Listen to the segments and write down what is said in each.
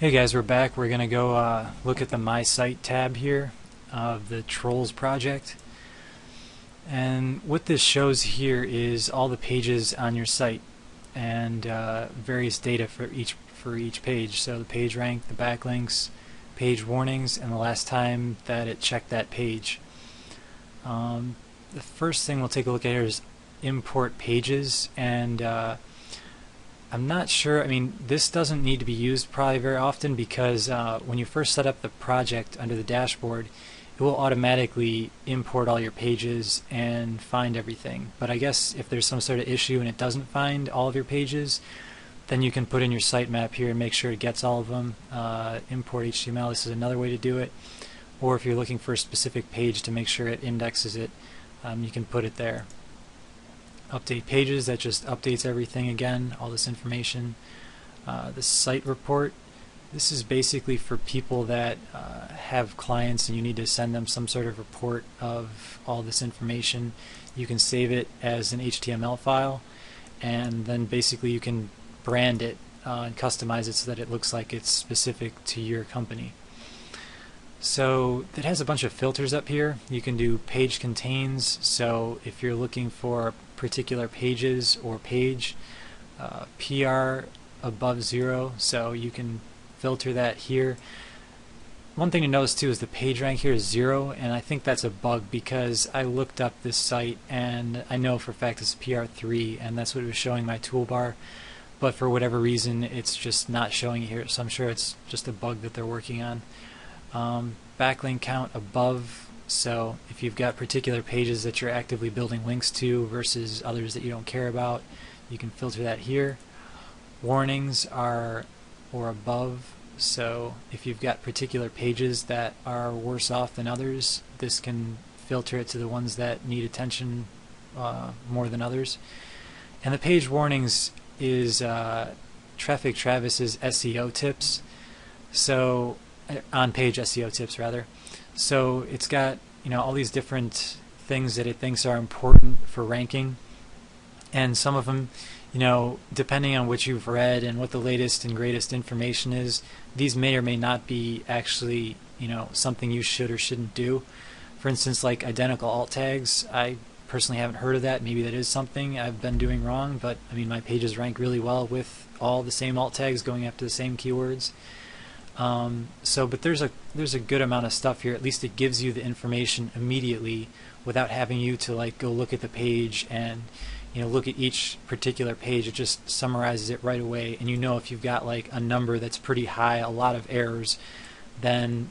Hey guys, we're back. We're gonna go look at the My Site tab here of the Trolls project. And what this shows here is all the pages on your site and various data for each page. So the page rank, the backlinks, page warnings, and the last time that it checked that page. The first thing we'll take a look at here is import pages, and I'm not sure. I mean, this doesn't need to be used probably very often because when you first set up the project under the dashboard, it will automatically import all your pages and find everything. But I guess if there's some sort of issue and it doesn't find all of your pages, then you can put in your sitemap here and make sure it gets all of them. Import HTML, this is another way to do it. Or if you're looking for a specific page to make sure it indexes it, you can put it there. Update pages, that just updates everything again, all this information. The site report, this is basically for people that have clients and you need to send them some sort of report of all this information. You can save it as an HTML file, and then basically you can brand it and customize it so that it looks like it's specific to your company. So it has a bunch of filters up here. You can do page contains, so if you're looking for particular pages or page, PR above 0, so you can filter that here. One thing to notice too is the page rank here is 0, and I think that's a bug because I looked up this site and I know for a fact it's PR3 and that's what it was showing my toolbar, but for whatever reason it's just not showing it here, so I'm sure it's just a bug that they're working on. Backlink count above, so if you've got particular pages that you're actively building links to versus others that you don't care about, you can filter that here. Warnings are or above, so if you've got particular pages that are worse off than others, this can filter it to the ones that need attention more than others. And the page warnings is Traffic Travis's SEO tips, so on-page SEO tips rather. So it's got all these different things that it thinks are important for ranking, and some of them, depending on what you've read and what the latest and greatest information is, these may or may not be actually something you should or shouldn't do. For instance, like identical alt tags, I personally haven't heard of that. Maybe that is something I've been doing wrong, but I mean my pages rank really well with all the same alt tags going after the same keywords. But there's a good amount of stuff here. At least it gives you the information immediately without having you to go look at the page and look at each particular page. It just summarizes it right away, and if you've got a number that's pretty high, a lot of errors, then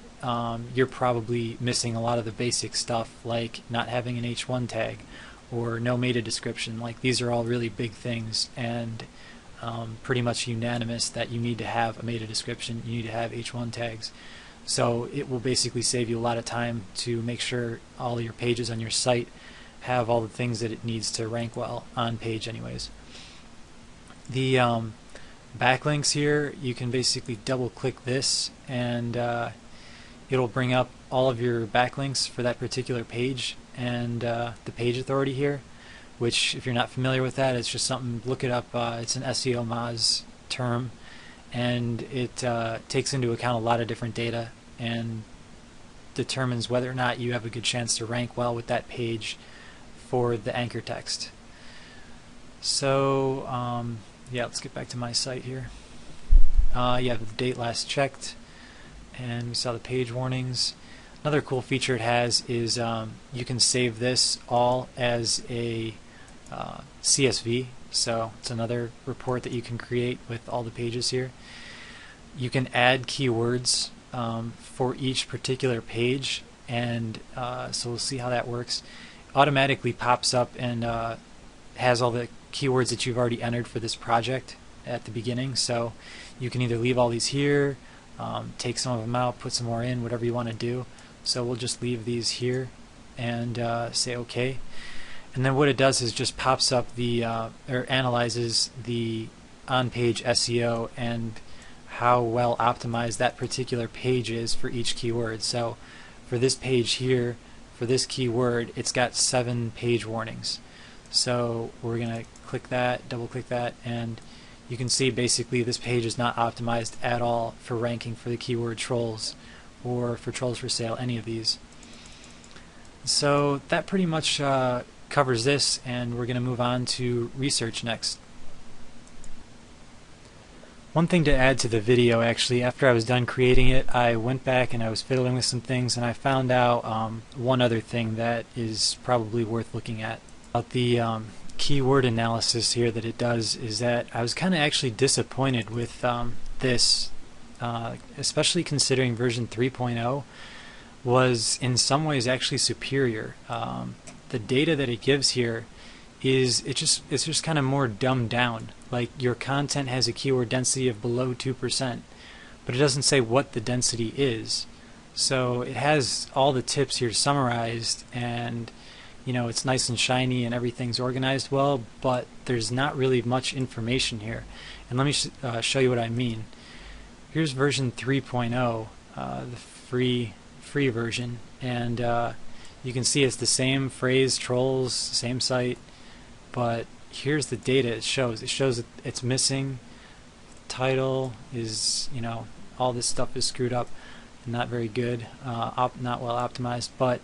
you're probably missing a lot of the basic stuff, like not having an H1 tag or no meta description. These are all really big things, and pretty much unanimous that you need to have a meta description, you need to have H1 tags. So it will basically save you a lot of time to make sure all your pages on your site have all the things that it needs to rank well on page anyways. The backlinks here, you can basically double click this and it'll bring up all of your backlinks for that particular page, and the page authority here, which if you're not familiar with that, it's just something, look it up, it's an SEO Moz term, and it takes into account a lot of different data and determines whether or not you have a good chance to rank well with that page for the anchor text. So yeah, let's get back to my site here. Yeah, the date last checked, and we saw the page warnings. Another cool feature it has is you can save this all as a CSV, so it's another report that you can create with all the pages here. You can add keywords for each particular page, and so we'll see how that works. Automatically pops up and has all the keywords that you've already entered for this project at the beginning, so you can either leave all these here, take some of them out, put some more in, whatever you want to do. So we'll just leave these here and say OK. And then what it does is just pops up the or analyzes the on-page SEO and how well optimized that particular page is for each keyword. So for this page here, for this keyword, it's got 7 page warnings. So we're going to click that, double click that, and you can see basically this page is not optimized at all for ranking for the keyword trolls or for trolls for sale, any of these. So that pretty much covers this, and we're going to move on to research next. One thing to add to the video, actually, after I was done creating it, I went back and I was fiddling with some things, and I found out one other thing that is probably worth looking at. About the keyword analysis here that it does is that I was kind of actually disappointed with this, especially considering version 3.0 was in some ways actually superior. The data that it gives here is it's just kind of more dumbed down. Like, your content has a keyword density of below 2%, but it doesn't say what the density is. So it has all the tips here summarized, and you know, it's nice and shiny and everything's organized well, but there's not really much information here. And let me show you what I mean. Here's version 3.0, the free version, and you can see it's the same phrase, trolls, same site, but here's the data it shows. It shows that it's missing. Title is, you know, all this stuff is screwed up, not very good, not well optimized, but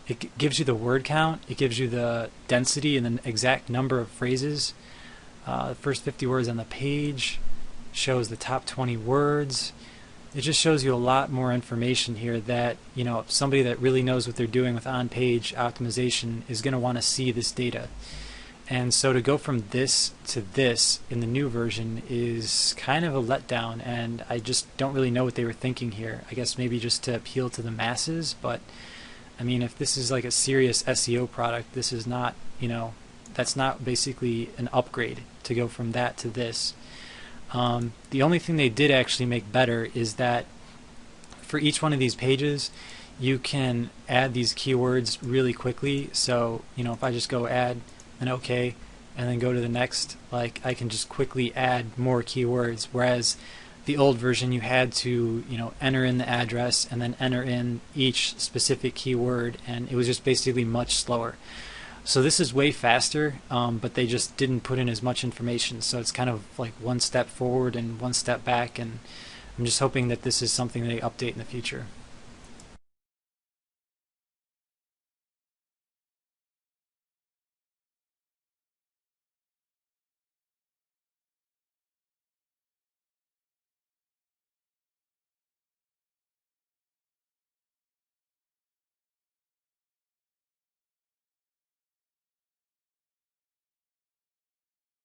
it gives you the word count, it gives you the density and the exact number of phrases. The first 50 words on the page shows the top 20 words. It just shows you a lot more information here that, you know, somebody that really knows what they're doing with on-page optimization is going to want to see this data. And so to go from this to this in the new version is kind of a letdown, and I just don't really know what they were thinking here. I guess maybe just to appeal to the masses, but I mean, if this is like a serious SEO product, this is not, you know, that's not basically an upgrade to go from that to this. The only thing they did actually make better is that for each one of these pages, you can add these keywords really quickly. So, you know, if I just go add an OK and then go to the next, like, I can just quickly add more keywords, whereas the old version you had to, you know, enter in the address and then enter in each specific keyword, and it was just basically much slower. So this is way faster, but they just didn't put in as much information, so it's kind of like one step forward and one step back, and I'm just hoping that this is something they update in the future.